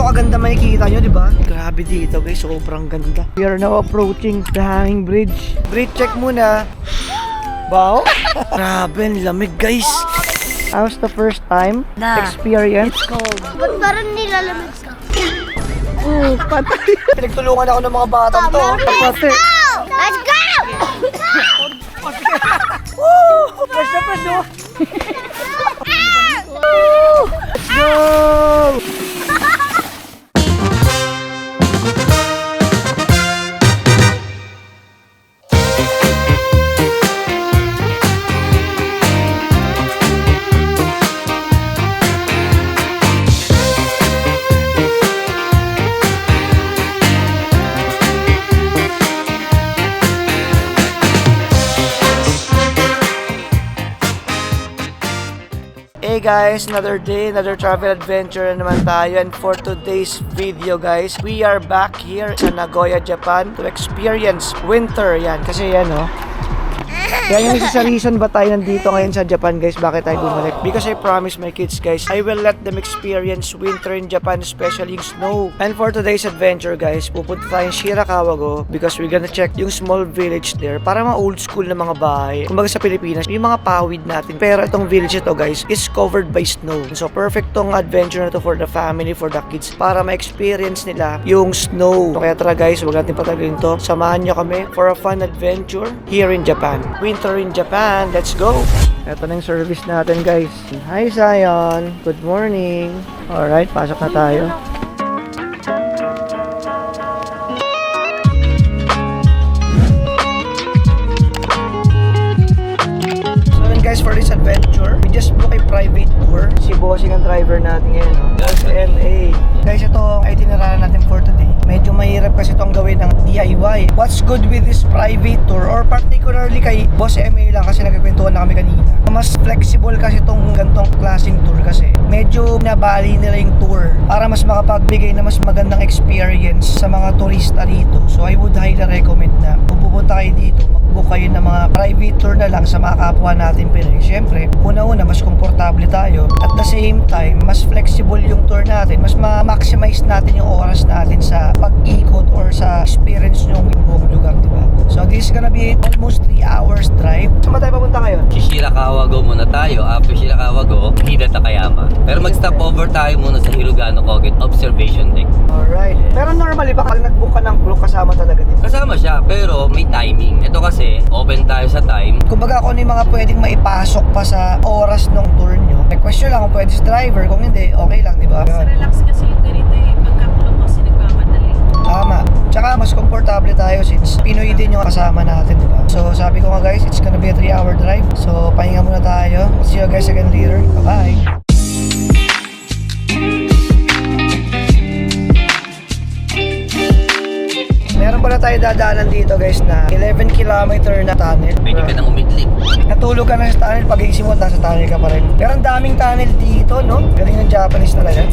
ganito kaganda makikita nyo, di ba? Grabe dito guys, sobrang ganda. We are now approaching the hanging bridge. Bridge check muna. Wow! Grabe, ang lamig guys. How's the first time experience? It's cold. Ba't parang nilalamig ka? Patay. Pinagtulungan ako ng mga batang to. Let's go! Let's go! Woo! Press na press no? Let's go! Hey guys, another day, another travel adventure na naman tayo. And for today's video guys, we are back here sa Nagoya, Japan to experience winter. Yan, kasi yan yan yung isa sa reason ba tayo nandito ngayon sa Japan guys, bakit tayo bumalik. Because I promised my kids guys, I will let them experience winter in Japan, especially yung snow. And for today's adventure guys, pupunta tayo sa Shirakawa-go because we're gonna check yung small village there. Para mga old school na mga bahay. Kumbaga sa Pilipinas, yung mga pawid natin. Pero itong village ito guys, is covered by snow. So perfect tong adventure na to for the family, for the kids, para ma-experience nila yung snow. So, kaya tara guys, huwag natin patagalin to. Samahan nyo kami for a fun adventure here in Japan. Winter in Japan, let's go! Ito na yung service natin guys. Hi Zion, good morning. Alright, pasok na tayo. So yun guys, for this adventure, we just book a private tour. Si Bossing ang driver natin ngayon, Boss LA. Guys, ito ang itinerahan natin for today. Medyo mahirap kasi itong gawin ng DIY. What's good with this private tour, or particularly kay Boss MA lang kasi nagkikwentuhan na kami kanina, mas flexible kasi itong gantong klaseng tour kasi medyo nabali nila yung tour para mas makapagbigay na mas magandang experience sa mga turista dito. So I would highly recommend na kung pupunta kayo dito, mag-book kayo ng mga private tour na lang sa mga kapwa natin Pinoy. Siyempre, una-una mas komportable tayo. At the same time, mas flexible yung tour natin. Mas ma-maximize natin yung oras natin sa pag-ikot or sa experience yung buong lugar, diba? So this is gonna be almost 3 hours drive. Saan ba tayo papunta ngayon? Shirakawa-go muna tayo. After Shirakawa-go, Hida Takayama. Pero mag-stop over tayo muna sa Hirugano-Kogen Observation Deck. Alright. Pero normally, baka nag-book ka ng crew, kasama talaga dito. Kasama siya, pero may timing. Ito kasi, open tayo sa time. Kumbaga kung ano yung mga pwedeng maipasok pa sa oras ng tour nyo. Request nyo lang kung pwede sa driver. Kung hindi, okay lang, di ba? Relax kasi yung ganito eh. Pagka-vlog kasi nagmamadali. Tama. Tsaka mas komportable tayo since Pinoy din yung kasama natin, di ba? So sabi ko nga guys, it's gonna be a 3-hour drive. So pahinga muna tayo. See you guys again later. Bye-bye. Meron pala tayo dadaanan dito guys na 11 kilometer na tunnel. Pwede ka nang umidlip. Natulog ka na sa tunnel, pag-iisip mo, nasa tunnel ka pa rin. Pero ang daming tunnel dito, no? Galing ng Japanese talaga.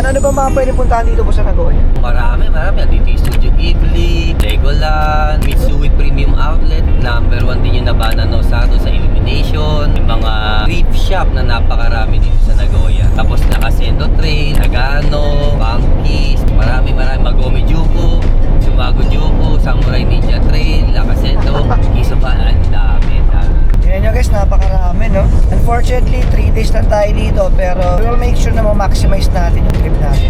Ano ba mga pwede puntahan dito po sa Nagoya? Marami. Dito yung Studio Ghibli, Legoland, Mitsui Premium Outlet. Number 1 din yung Nabana no Sato sa Illumination. Yung mga reef shop na napakarami dito sa Nagoya. Tapos Nakasendo Train, Nagano, Bankies, marami. Magome Juku, Sumago Juku, Samurai Ninja Train, Nakasendo, Kisoba, ang dami. Yan nyo guys, napakarami, no? Unfortunately, 3 days lang tayo dito, pero we'll make sure na ma-maximize natin yung trip natin.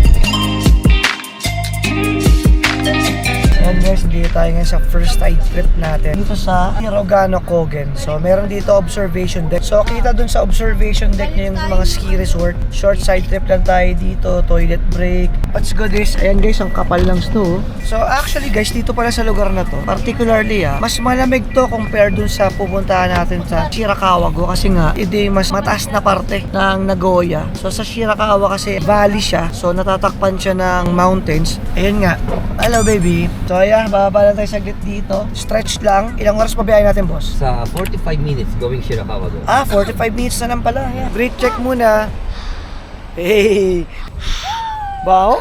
And guys, dito tayo ngayon sa first side trip natin dito sa Hirugano-Kogen. So meron dito observation deck. So kita dun sa observation deck niya yung mga ski resort. Short side trip lang tayo dito, toilet break. What's good is, ayan guys, ang kapal ng snow. So actually guys, dito pala sa lugar na to, particularly mas malamig to compared dun sa pupuntahan natin sa Shirakawa-go kasi nga, ito mas mataas na parte ng Nagoya. So sa Shirakawa kasi valley siya, so natatakpan siya ng mountains. Ayan nga. Hello baby. So ayan, bababa lang tayo saglit dito. Stretch lang. Ilang oras pa biyahe natin, boss? Sa 45 minutes going Shirakawa-go. 45 minutes na lang pala. Yeah. Brake check muna. Hey! Wow!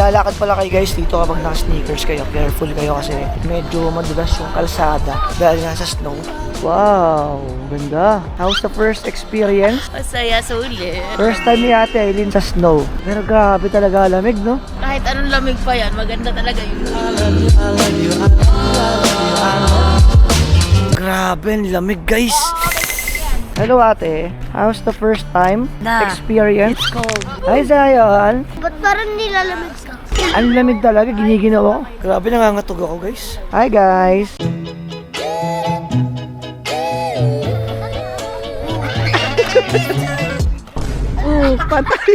maglalakad pala kayo guys dito kapag naka-sneakers kayo, careful kayo kasi medyo madulas yung kalsada dahil nasa snow. Wow, ganda. How's the first experience? Masaya, sulit. First time ni Ate Aileen sa snow. Pero grabe talaga lamig, no? Kahit anong lamig pa yan, maganda talaga yun. Grabe, ang lamig guys. Hello Ate, how's the first time experience? It's cold. Hi Zion. Ba't parang nilalamig ka? Ang lamig talaga, giniginaw ako. Grabe, nangangatog ako guys. Hi guys. Patay.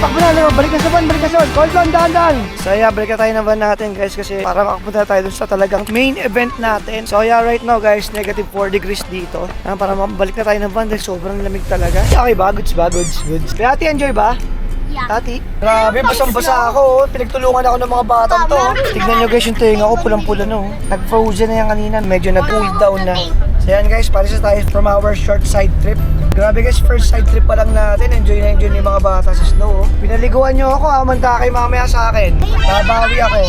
Takbo na, balik na sa van, balik na sa van. Call down, dahan. So yeah, balik na tayo ng van natin guys kasi para makapunta tayo dun sa talagang main event natin. So yeah, right now guys, negative 4 degrees dito. Para makabalik na tayo ng van dahil sobrang lamig talaga. Okay ba? Goods. Kaya Ate, enjoy ba? Yeah. Tati? Grabe, basang-basa ako. Pinagtulungan ako ng mga batang to. Tignan nyo guys yung tuwing ako, pulang-pula no. Nag-frozen na yan kanina, medyo nag-cool down na. So yan guys, palis na tayo from our short side trip. Grabe guys, first side trip pa lang natin. Enjoy na enjoy yung mga bata sa snow. Pinaliguan nyo ako, manda kayo mamaya sa akin. Babawi ako.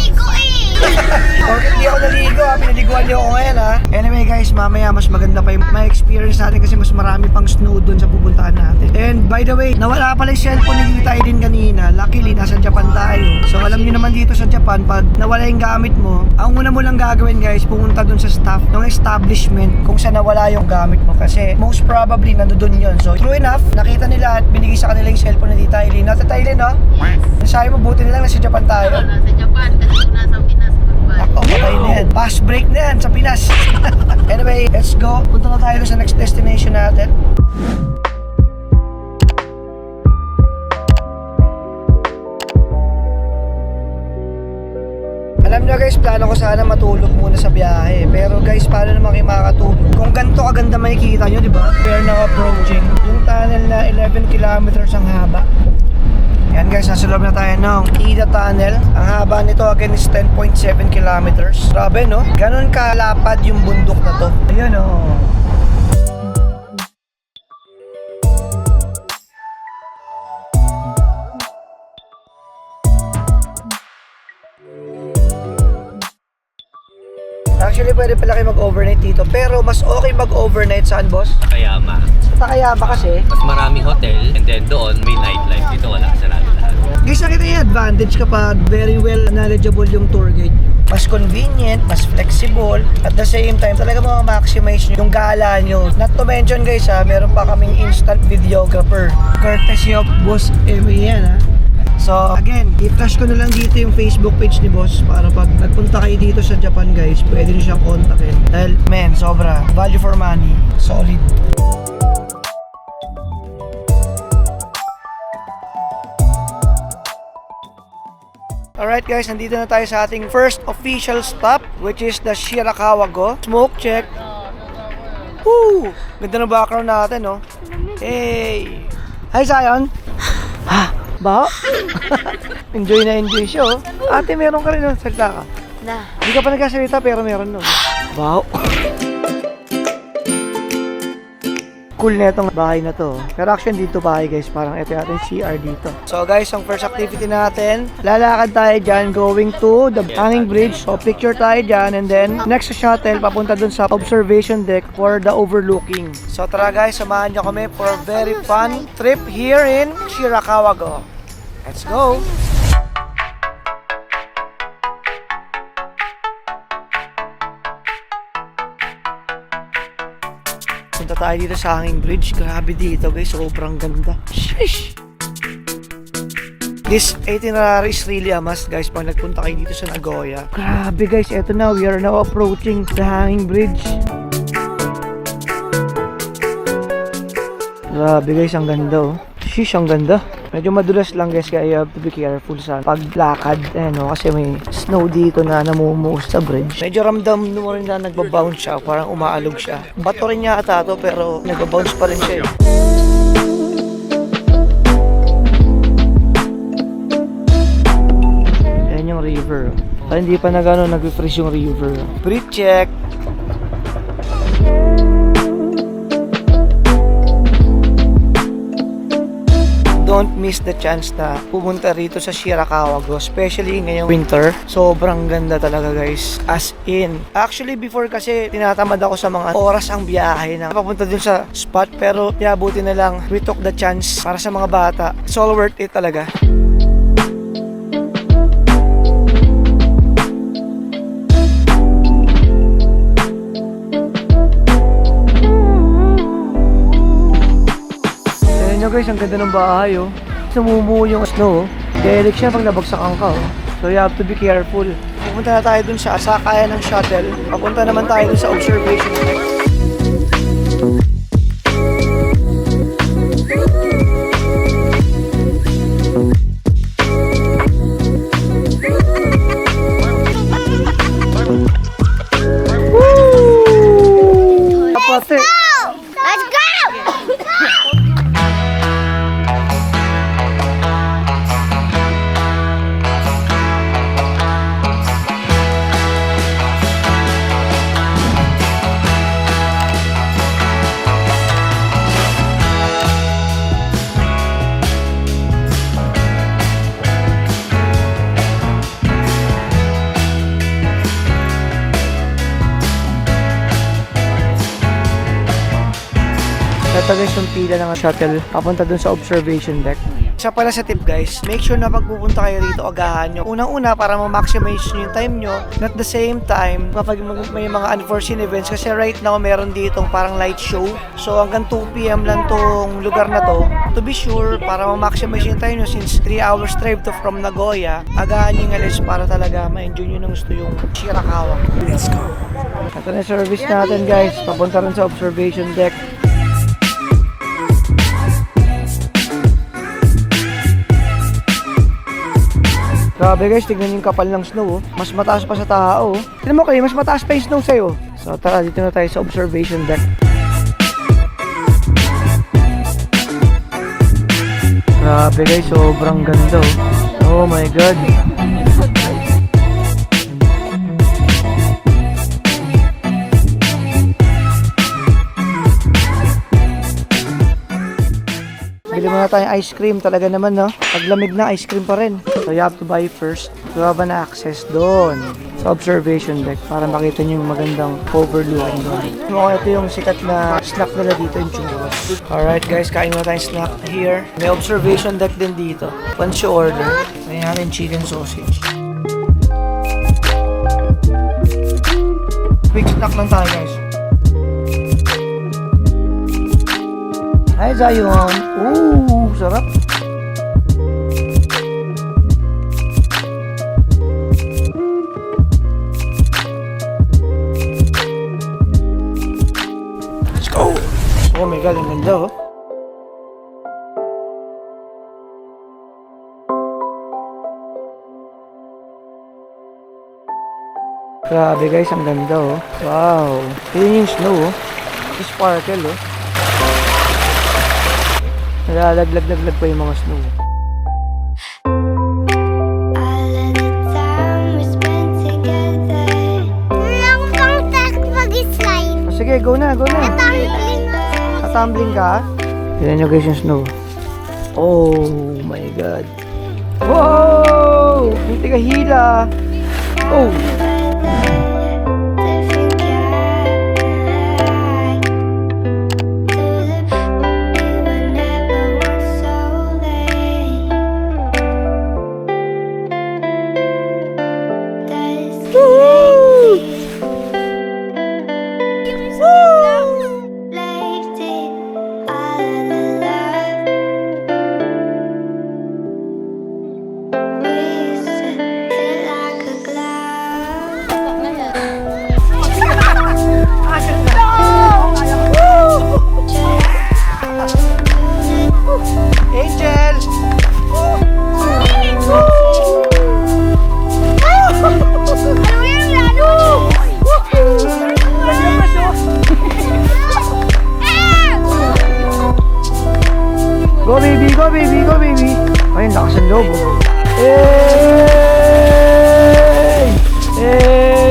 Or hindi ako naligo pinaliguan niyo ako ngayon Anyway guys, mamaya mas maganda pa yung may experience natin kasi mas marami pang snow dun sa pupuntahan natin. And by the way, nawala pala yung cellphone ni tayo din kanina. Luckily, nasa Japan tayo. So alam niyo naman dito sa Japan, pag nawala yung gamit mo, ang una mo lang gagawin guys, pumunta dun sa staff ng establishment kung saan nawala yung gamit mo. Kasi most probably nandoon yun. So true enough, nakita nila at binigay sa kanila yung cellphone ni Tita Eileen. Nasa Thailand no? Sabi mo, buti nilang nasa Japan tayo. Nasa Japan, kasi nasa Pinas. Ako, patay na yan. Fast break na yan sa Pinas. Anyway, let's go. Punta na tayo sa next destination natin. Alam nyo guys, plano ko sana matulog muna sa biyahe. Pero guys, paano naman kayo makakatulog? Kung ganito kaganda makikita nyo, di ba? We're now approaching yung tunnel na 11 kilometers ang haba. Yan guys, nasa loob na tayo ng Ida Tunnel. Ang haba nito again is 10.7 kilometers. Grabe no? Ganon kalapad yung bundok na to. Ayun oh. Actually, pwede pala kayo mag-overnight dito. Pero mas okay mag-overnight saan, boss? Takayama. Sa Takayama kasi. Mas maraming hotel and then doon may nightlife. Dito wala, sarado lahat. Guys, nakita yung advantage kapag very well knowledgeable yung tour guide. Mas convenient, mas flexible, at the same time, talaga maximize nyo yung gala nyo. Not to mention guys meron pa kaming instant videographer. Courtesy of Boss Emmy yan So again, i-flash ko na lang dito yung Facebook page ni Boss para pag nagpunta kayo dito sa Japan guys, pwede nyo siyang kontakin. Dahil man, sobra, value for money, solid. Alright guys, nandito na tayo sa ating first official stop, which is the Shirakawa-go. Smoke check. Woo! Ganda ng background natin, no? Hey! Hi, Zion! Ha? Ba? Enjoy na enjoy siya, oh. Ate, meron ka rin, no? Salita ka. Na. Hindi ka pa nagkasalita, pero meron, no? Wow! Cool na itong bahay na to. Pero actually dito bahay guys, parang ito natin CR dito. So guys, ang first activity natin, lalakad tayo dyan going to the hanging bridge. So picture tayo dyan and then next sa shuttle, papunta dun sa observation deck for the overlooking. So tara guys, samahan nyo kami for a very fun trip here in Shirakawa-go. Let's go! Punta tayo dito sa hanging bridge. Grabe dito guys, sobrang ganda. Sheesh! This itinerary is really a must guys pag nagpunta kayo dito sa Nagoya. Grabe guys, eto na, we are now approaching the hanging bridge. Grabe guys, ang ganda oh. Sheesh, ang ganda. Medyo madulas lang guys, kaya you have to be careful sa paglakad. No? Kasi may snow dito na namumuos sa bridge. Medyo ramdam mo rin na nagbabounce siya, parang umaalog siya. Bato rin niya ata to, pero nagbabounce pa rin siya. Yan yung river. Hindi pa nag-freeze yung river. Bridge check! Don't miss the chance na pumunta rito sa Shirakawago, especially ngayong winter. Sobrang ganda talaga guys. As in. Actually before kasi tinatamad ako sa mga oras ang biyahe na papunta dun sa spot, pero buti na lang we took the chance para sa mga bata. It's all worth it talaga. Guys, ang ganda ng bahay oh. Namumuo yung snow oh. Derek siya pag nabagsakan ka oh. So you have to be careful. Pupunta na tayo dun sa sakayan ng shuttle. Papunta naman tayo dun sa observation deck. Woo! Kapate! Let's go! Ito guys yung pila ng shuttle papunta dun sa observation deck. Isa pala sa tip guys, make sure na pag pupunta kayo rito, agahan nyo. Unang-una para ma-maximize nyo yung time nyo. And at the same time, kapag may mga unforeseen events, kasi right now meron ditong parang light show. So hanggang 2 PM lang tong lugar na to. To be sure, para ma-maximize yung time nyo, since 3 hours drive to from Nagoya, agahan nyo yung alis para talaga ma-enjoy nyo ng gusto yung Shirakawa. Let's go! Ito na service natin guys, papunta rin sa observation deck. Grabe guys, tignan yung kapal ng snow oh. Mas mataas pa sa tao oh. Tignan mo kayo, mas mataas pa yung snow sa'yo. So tara, dito na tayo sa observation deck. Grabe guys, sobrang ganda oh. Oh my god. Bili muna tayong ice cream. Talaga naman, no? Pag lamig na, ice cream pa rin. So, you have to buy first. You have an access doon sa observation deck para makita nyo yung magandang overlooking doon. Ito yung sikat na snack nila dito, yung churros. Alright guys, kain muna tayong snack here. May observation deck din dito. Once you order, may natin chicken sausage. Quick snack lang tayo guys. Hi Zion! Ooh, sarap! Let's go! Oh my god, ang ganda oh! Grabe guys, ang ganda oh! Wow! Yun yung snow oh! Yung sparkle oh! Nalalaglag-laglag pa yung mga snow. Oh, sige, go na, go na. Tumbling ka? Tignan nyo guys yung snow. Oh my god. Wow! Hindi ka hila. Oh! Go baby, go baby, go baby. Ay, lakas ang loob. Oh. Hey! Hey!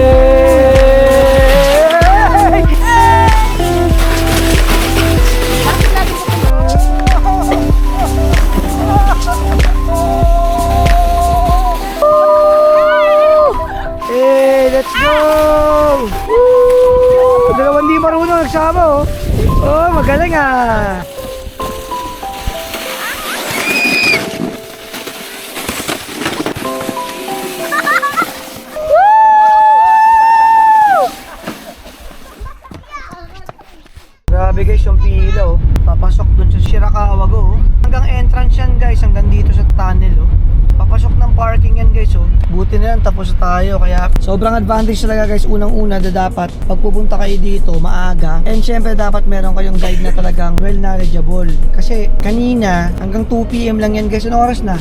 Hey, let's go! Woo! Dalawang di marunong nagsama oh. Oh, magaling ah. Grabe guys yung pila oh. Papasok dun sa Shirakawa-go oh. Hanggang entrance yan guys, hanggang dito sa tunnel oh. Papasok ng parking yan guys oh. Buti na lang tapos tayo, kaya sobrang advantage talaga guys. Unang-una dapat pag pupunta kayo dito maaga, and syempre dapat meron kayong guide na talagang well knowledgeable. Kasi kanina hanggang 2 PM lang yan guys. Anong oras na?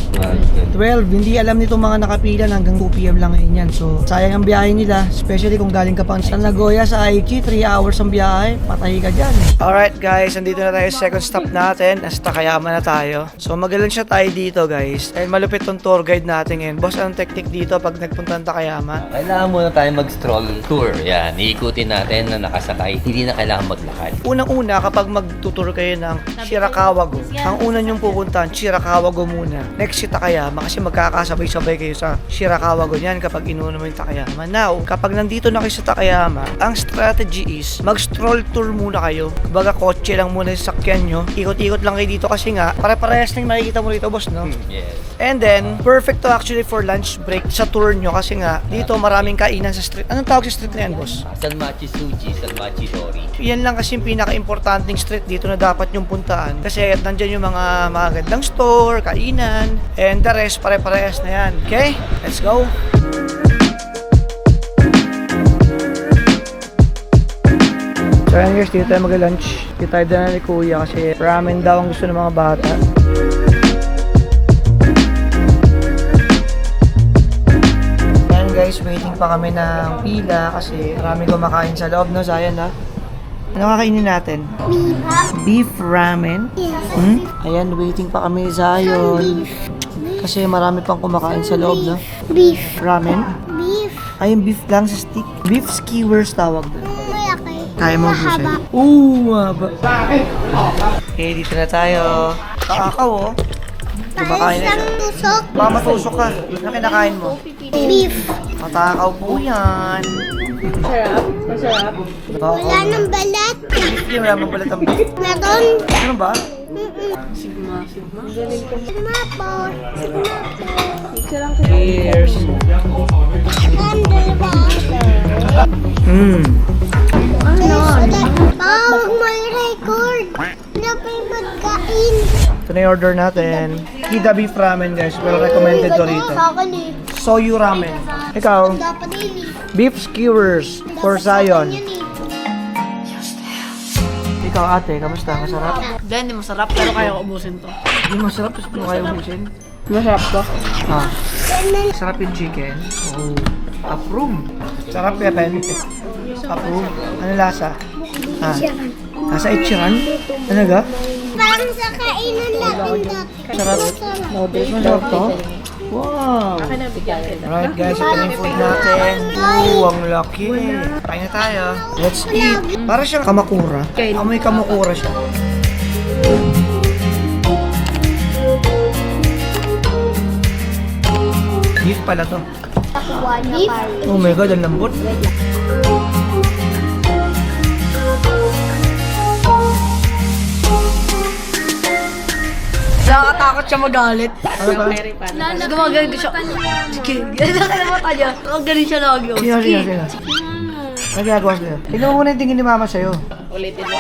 12. Hindi alam nito mga nakapila na hanggang 2 PM lang ngayon yan. So sayang ang biyahe nila, especially kung galing ka pang sa Nagoya sa Aichi. 3 hours ang biyahe, patay ka dyan. Alright guys, andito na tayo sa second stop natin. Nasa Takayama na tayo. So magalang siya tayo dito guys. And malupit tong tour guide natin ngayon. Boss, anong technique dito pag nagpunta ng Takayama? Kailangan muna tayo mag-stroll tour. Yan, iikutin natin na nakasakay. Hindi na kailangan maglakad. Unang-una, kapag magtutur kayo ng Shirakawa-go, ang una nyong pupuntahan, Shirakawa-go muna. Next si Takayama, kasi magkakasabay-sabay kayo sa Shirakawa-go yan kapag inuuna mo yung Takayama. Now, kapag nandito na kayo sa Takayama, ang strategy is mag-stroll tour muna kayo. Baga kotse lang muna sa sakyan nyo. Ikot-ikot lang kayo dito kasi nga, pare-parehas na yung makikita mo rito, boss, no? Yes. And then, perfect to actually for lunch break sa tour nyo kasi nga, dito maraming kainan sa street. Anong tawag sa street na yan, boss? Sanmachi Suji, Sanmachi Dori. Yan lang kasi yung pinaka-importanting street dito na dapat yung puntaan. Kasi nandyan yung mga magandang store, kainan, and the rest, pare-parehas na yan. Okay? Let's go! So yan guys, dito tayo mag-lunch. Dito tayo dala ni Kuya kasi ramen daw ang gusto ng mga bata. Yan guys, waiting pa kami ng pila kasi marami kumakain sa loob, no? Zayan ha? Ano kakainin natin? Beef ramen? Yes. Ayan, waiting pa kami Zion. Kasi marami pang kumakain sa loob, no? Beef. Ramen? Beef. Ay, yung beef lang sa stick. Beef skewers tawag doon. Malaki. Kaya mo Mahaba. busin. Ooh, mahaba. Okay, dito na tayo. Kakakaw, oh. Kumakain na siya. Isang tusok. Baka matusok ka. Ano kinakain mo? Beef. Matakaw po yan. Masarap. Oo. Wala nang balat. Hindi, wala mong balat ang beef. Meron. Ano ba? Sigma po. Cheers. Huwag mo i-record. Ano pa yung magkain? Ito na yung order natin. Kida beef ramen guys. Well recommended to rito. Sa akin eh. Soyu ramen. Ikaw? Dapat daily. Beef skewers for Zion. Yan eh. Ikaw ate, kamusta? Masarap? Hindi masarap pero kaya ko ubusin to. Hindi masarap. Tapos kung kayo ubusin. Masarap to. Ah. Sarap yung chicken. Oh. Approve. Sarap ya, Pen. Approve. Ano lasa? Ah. Nasa Ichiran? Ano ga? Parang sa kainan natin dati. Sarap. Masarap to? Wow. Alright guys, ito na yung food natin. Ooh, ang laki. Kain na tayo. Let's eat. Para siyang kamakura. Amoy kamakura siya. Beef pala to. Beef. Oh my god, ang lambot. Nakakatakot siya magalit. Ano ba? Gumagalit siya. Sige. Nakalimutan niya. Magaling siya lagi. Sige, sige, sige. Ano ginagawa sa'yo? Tignan mo muna yung tingin ni mama sa'yo. Ulitin mo.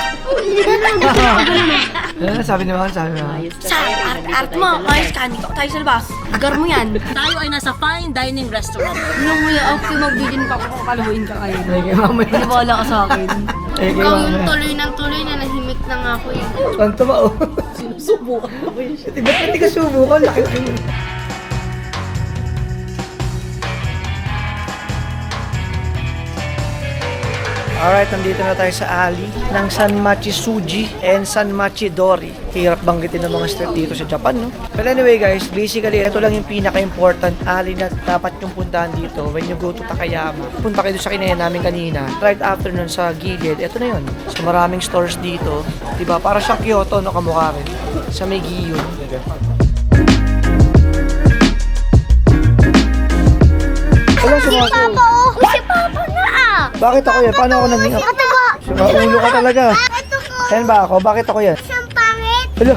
Ano na sabi ni mama? Sabi ni mama. Sa art mo, ayos ka, dito tayo sa labas. Gar mo yan. Tayo ay nasa fine dining restaurant. Yung muna ako magbigin pa ako kalahuin ka kayo. Ay, kay mama yan. Wala ka sa akin. Ay, kay Ikaw mama yung yan. tuloy ng tuloy na nahimik na nga ako yung Kanto ba oh? Sinusubukan mo yun siya. Ba't hindi ka subukan? Laki mo. Alright, nandito na tayo sa alley ng Sanmachi Suji and Sanmachi Dori. Hirap banggitin ng mga street dito sa Japan, no? But anyway guys, basically, ito lang yung pinaka-important alley na dapat yung puntahan dito when you go to Takayama. Punta kayo sa kinaya namin kanina. Right after nun sa gilid, ito na yun. So maraming stores dito. Diba? Para siyang Kyoto, no? Kamukha rin. Sa may Giyu. Wala Si Papa, oh! Si Papa na ah! Bakit ako yan? Paano ako naging up? Kataga! Saka ulo ka talaga. Ito ko! Ayan ba ako? Bakit ako yan? Siyang pangit! Hello.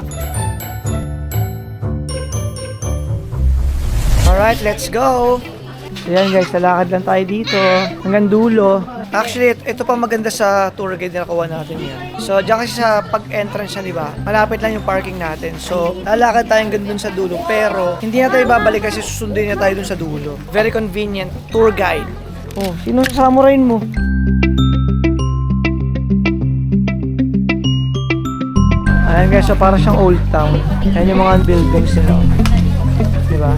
Alright, let's go! Ayan guys, lalakad lang tayo dito. Hanggang dulo. Actually, ito pa maganda sa tour guide na nakuha natin yan. So, dyan kasi sa pag-entrance niya, di ba? Malapit lang yung parking natin. So, lalakad tayo hanggang dun sa dulo. Pero, hindi na tayo babalik kasi susundin na tayo dun sa dulo. Very convenient tour guide. Oh, sino sa samurai mo? Ayan guys, so para siyang old town. Ayan yung mga buildings nila. Diba?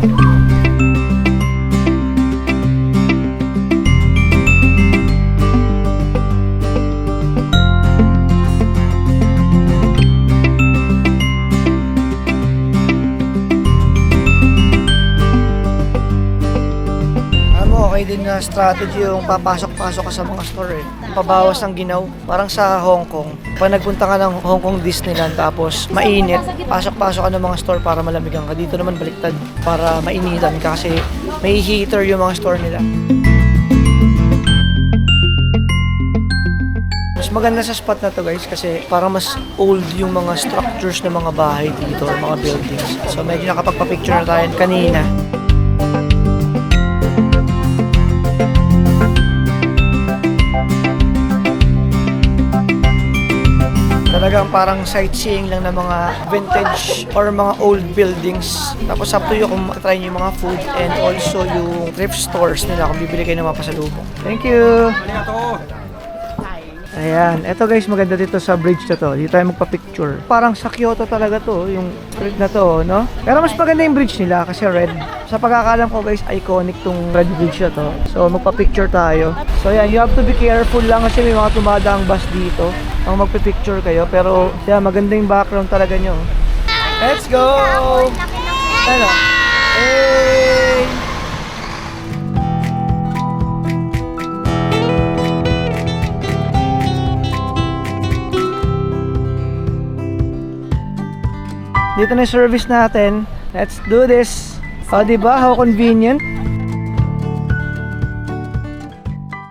Okay din na strategy yung papasok-pasok ka sa mga store eh. Pabawas ng ginaw. Parang sa Hong Kong. Pag nagpunta ka ng Hong Kong Disneyland tapos mainit, pasok-pasok ka ng mga store para malamigan ka. Dito naman baliktad para mainitan ka kasi may heater yung mga store nila. Mas maganda sa spot na to guys kasi parang mas old yung mga structures ng mga bahay dito or mga buildings. So medyo nakapagpa-picture na tayo kanina. Talagang parang sightseeing lang ng mga vintage or mga old buildings. Tapos up to you kung try nyo yung mga food and also yung thrift stores nila kung bibili kayo ng mga pasalubong. Thank you! Ayan, eto guys, maganda dito sa bridge na to. Dito tayo magpa-picture. Parang sa Kyoto talaga to, yung street na to, no? Pero mas maganda yung bridge nila kasi red. Sa pagkakalam ko guys, iconic tong red bridge na to. So magpa-picture tayo. So ayan, you have to be careful lang kasi may mga tumadaang bus dito. Ang magpa-picture kayo. Pero yeah, maganda yung background talaga nyo. Let's go! Ano? Hey! Dito na yung service natin. Let's do this. O, diba? How convenient.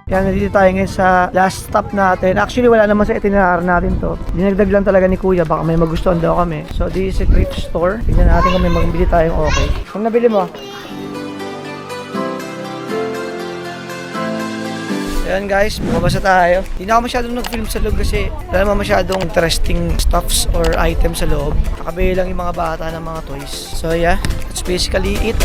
Yan, nandito tayo ngayon sa last stop natin. Actually, wala naman sa itinerary natin to. Dinagdag lang talaga ni Kuya. Baka may magustuhan daw kami. So, this is a thrift store. Tignan natin kung may magbili tayong okay. Kung nabili mo? Ayan guys, bumabasa tayo. Hindi na ako masyadong nag-film sa loob kasi wala naman masyadong interesting stuffs or items sa loob. Nakabili lang yung mga bata ng mga toys. So yeah, that's basically it.